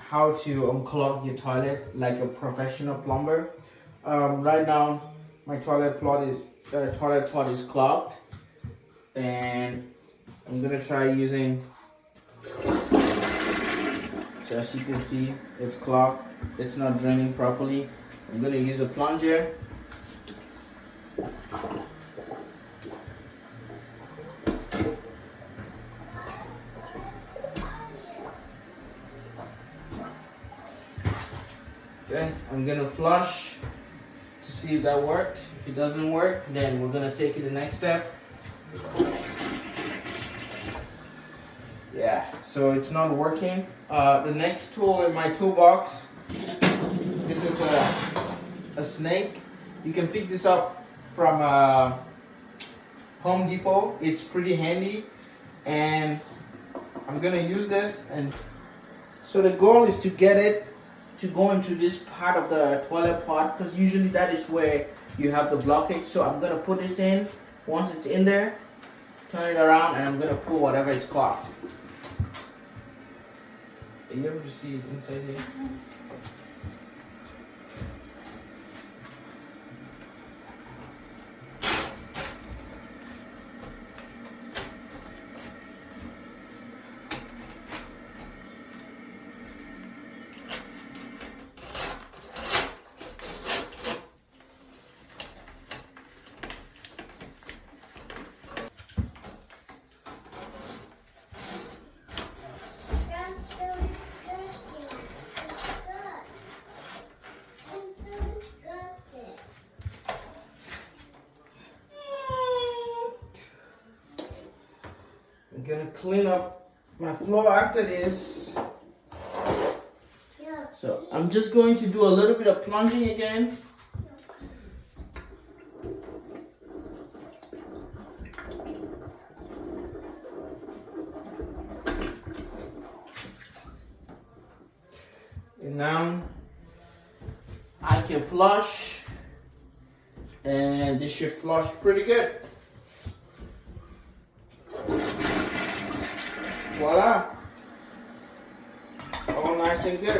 how to unclog your toilet like a professional plumber. Right now, my toilet pot is clogged, and I'm gonna try using. So as you can see, it's clogged. It's not draining properly. I'm gonna use a plunger. Okay, I'm gonna flush to see if that worked. If it doesn't work, then we're gonna take it the next step. Yeah, so it's not working. The next tool in my toolbox, this is a snake. You can pick this up from Home Depot. It's pretty handy, and I'm gonna use this. And so the goal is to get it to go into this part of the toilet pot, because usually that is where you have the blockage. So I'm gonna put this in. Once it's in there, turn it around, and I'm gonna pull whatever it's clogged. You ever see it inside here? I'm gonna clean up my floor after this. So I'm just going to do a little bit of plunging again. And now I can flush, and this should flush pretty good. Voila! All nice and good.